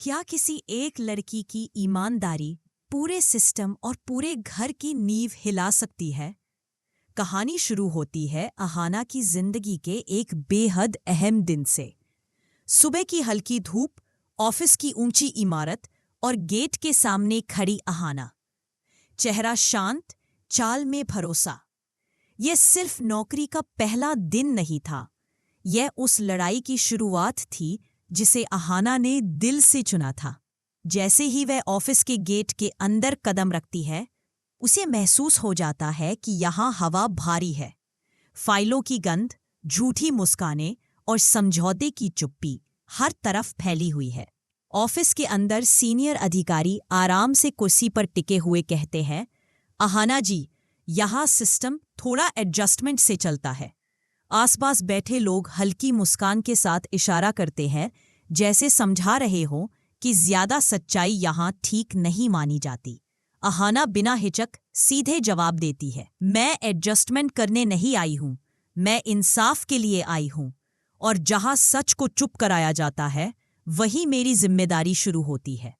क्या किसी एक लड़की की ईमानदारी पूरे सिस्टम और पूरे घर की नींव हिला सकती है? कहानी शुरू होती है अहाना की जिंदगी के एक बेहद अहम दिन से। सुबह की हल्की धूप, ऑफिस की ऊंची इमारत और गेट के सामने खड़ी अहाना। चेहरा शांत, चाल में भरोसा। यह सिर्फ नौकरी का पहला दिन नहीं था, यह उस लड़ाई की शुरुआत थी जिसे अहाना ने दिल से चुना था। जैसे ही वह ऑफिस के गेट के अंदर कदम रखती है, उसे महसूस हो जाता है कि यहाँ हवा भारी है। फाइलों की गंध, झूठी मुस्कानें और समझौते की चुप्पी हर तरफ फैली हुई है। ऑफिस के अंदर सीनियर अधिकारी आराम से कुर्सी पर टिके हुए कहते हैं, अहाना जी, यहाँ सिस्टम थोड़ा एडजस्टमेंट से चलता है। आसपास बैठे लोग हल्की मुस्कान के साथ इशारा करते हैं, जैसे समझा रहे हो कि ज्यादा सच्चाई यहाँ ठीक नहीं मानी जाती। अहाना बिना हिचक सीधे जवाब देती है, मैं एडजस्टमेंट करने नहीं आई हूँ, मैं इंसाफ के लिए आई हूँ। और जहाँ सच को चुप कराया जाता है, वही मेरी जिम्मेदारी शुरू होती है।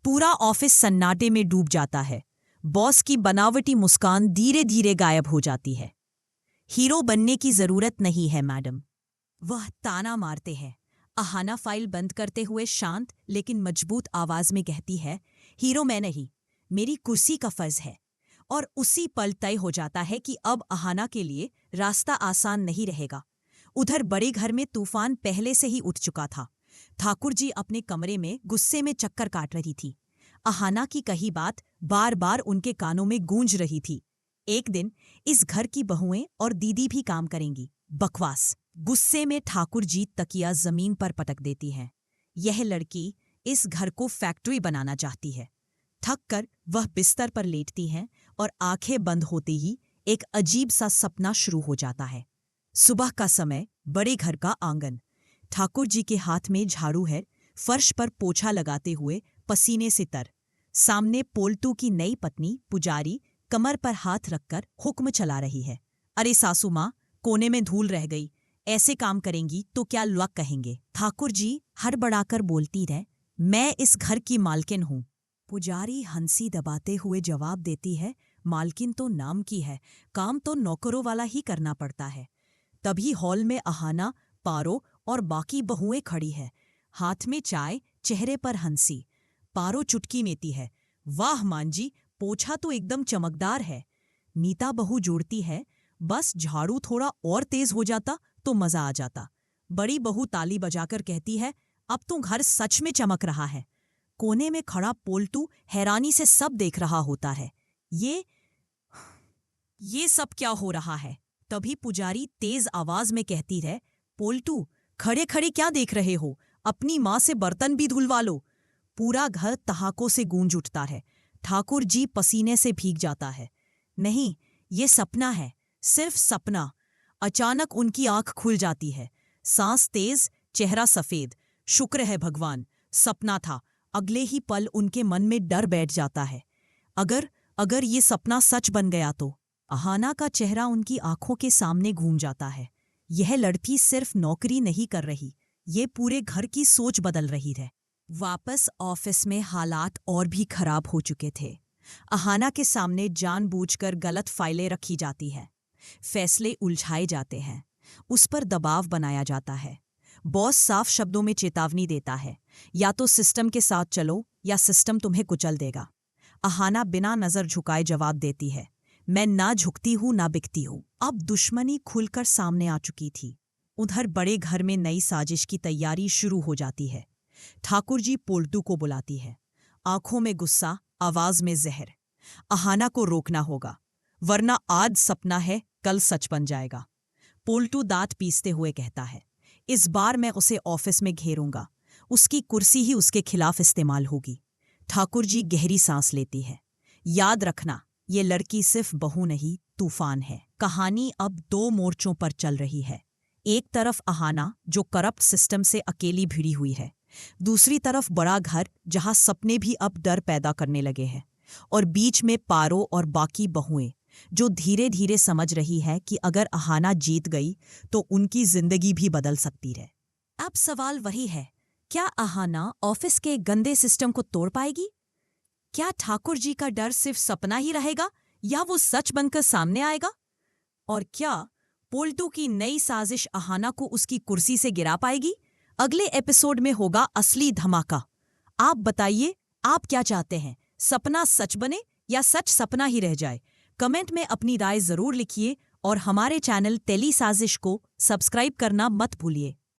पूरा ऑफिस सन्नाटे में डूब जाता है। बॉस की बनावटी मुस्कान धीरे धीरे गायब हो जाती है। हीरो बनने की जरूरत नहीं है मैडम, वह ताना मारते हैं। अहाना फाइल बंद करते हुए शांत लेकिन मजबूत आवाज में कहती है, हीरो मैं नहीं, मेरी कुर्सी का फर्ज है। और उसी पल तय हो जाता है कि अब अहाना के लिए रास्ता आसान नहीं रहेगा। उधर बड़े घर में तूफान पहले से ही उठ चुका था। ठाकुर जी अपने कमरे में गुस्से में चक्कर काट रही थी। अहाना की कही बात बार बार उनके कानों में गूंज रही थी, एक दिन इस घर की बहुएं और दीदी भी काम करेंगी। बकवास। गुस्से में ठाकुर जी तकिया जमीन पर पटक देती हैं। यह लड़की इस घर को फैक्ट्री बनाना चाहती है। थक कर वह बिस्तर पर लेटती हैं और आंखें बंद होते ही एक अजीब सा सपना शुरू हो जाता है। सुबह का समय, बड़े घर का आंगन। ठाकुर जी के हाथ में झाड़ू है, फर्श पर पोछा लगाते हुए पसीने से तर। सामने पोल्टू की नई पत्नी पुजारी कमर पर हाथ रखकर हुक्म चला रही है, अरे सासू माँ, कोने में धूल रह गई, ऐसे काम करेंगी तो क्या लोग कहेंगे। ठाकुर जी हड़बड़ाकर बोलती है, मैं इस घर की मालकिन हूँ। पुजारी हंसी दबाते हुए जवाब देती है, मालकिन तो नाम की है, काम तो नौकरों वाला ही करना पड़ता है। तभी हॉल में अहाना, पारो और बाकी बहुएं खड़ी है, हाथ में चाय, चेहरे पर हंसी। पारो चुटकी मेती है, वाह मान जी, पोछा तो एकदम चमकदार है। नीता बहू जोड़ती है, बस झाड़ू थोड़ा और तेज हो जाता तो मजा आ जाता। बड़ी बहू ताली बजाकर कहती है, अब तो घर सच में चमक रहा है। कोने में खड़ा पोल्टू हैरानी से सब देख रहा होता है। ये सब क्या हो रहा है? तभी पुजारी तेज आवाज में कहती है, पोल्टू, खड़े खड़े क्या देख रहे हो, अपनी माँ से बर्तन भी धुलवा लो। पूरा घर तहाकों से गूंज उठता है। ठाकुर जी पसीने से भीग जाता है। नहीं, ये सपना है, सिर्फ सपना। अचानक उनकी आंख खुल जाती है, सांस तेज, चेहरा सफेद। शुक्र है भगवान, सपना था। अगले ही पल उनके मन में डर बैठ जाता है, अगर अगर ये सपना सच बन गया तो। अहाना का चेहरा उनकी आंखों के सामने घूम जाता है। यह लड़की सिर्फ नौकरी नहीं कर रही, ये पूरे घर की सोच बदल रही है। वापस ऑफिस में हालात और भी खराब हो चुके थे। अहाना के सामने जानबूझकर गलत फाइलें रखी जाती हैं, फैसले उलझाए जाते हैं, उस पर दबाव बनाया जाता है। बॉस साफ शब्दों में चेतावनी देता है, या तो सिस्टम के साथ चलो या सिस्टम तुम्हें कुचल देगा। अहाना बिना नजर झुकाए जवाब देती है, मैं ना झुकती हूँ ना बिकती हूँ। अब दुश्मनी खुलकर सामने आ चुकी थी। उधर बड़े घर में नई साजिश की तैयारी शुरू हो जाती है। ठाकुर जी पोल्टू को बुलाती है, आंखों में गुस्सा, आवाज में जहर। अहाना को रोकना होगा, वरना आज सपना है, कल सच बन जाएगा। पोल्टू दांत पीसते हुए कहता है, इस बार मैं उसे ऑफिस में घेरूंगा, उसकी कुर्सी ही उसके खिलाफ इस्तेमाल होगी। ठाकुर जी गहरी सांस लेती है, याद रखना, ये लड़की सिर्फ बहू नहीं, तूफान है। कहानी अब दो मोर्चों पर चल रही है। एक तरफ अहाना, जो करप्ट सिस्टम से अकेली भिड़ी हुई है। दूसरी तरफ बड़ा घर, जहां सपने भी अब डर पैदा करने लगे हैं। और बीच में पारो और बाकी बहुएं, जो धीरे धीरे समझ रही है कि अगर अहाना जीत गई तो उनकी जिंदगी भी बदल सकती है। अब सवाल वही है, क्या अहाना ऑफिस के गंदे सिस्टम को तोड़ पाएगी? क्या ठाकुर जी का डर सिर्फ सपना ही रहेगा या वो सच बनकर सामने आएगा? और क्या पोल्टू की नई साजिश अहाना को उसकी कुर्सी से गिरा पाएगी? अगले एपिसोड में होगा असली धमाका। आप बताइए, आप क्या चाहते हैं? सपना सच बने या सच सपना ही रह जाए? कमेंट में अपनी राय जरूर लिखिए और हमारे चैनल टेली साजिश को सब्सक्राइब करना मत भूलिए।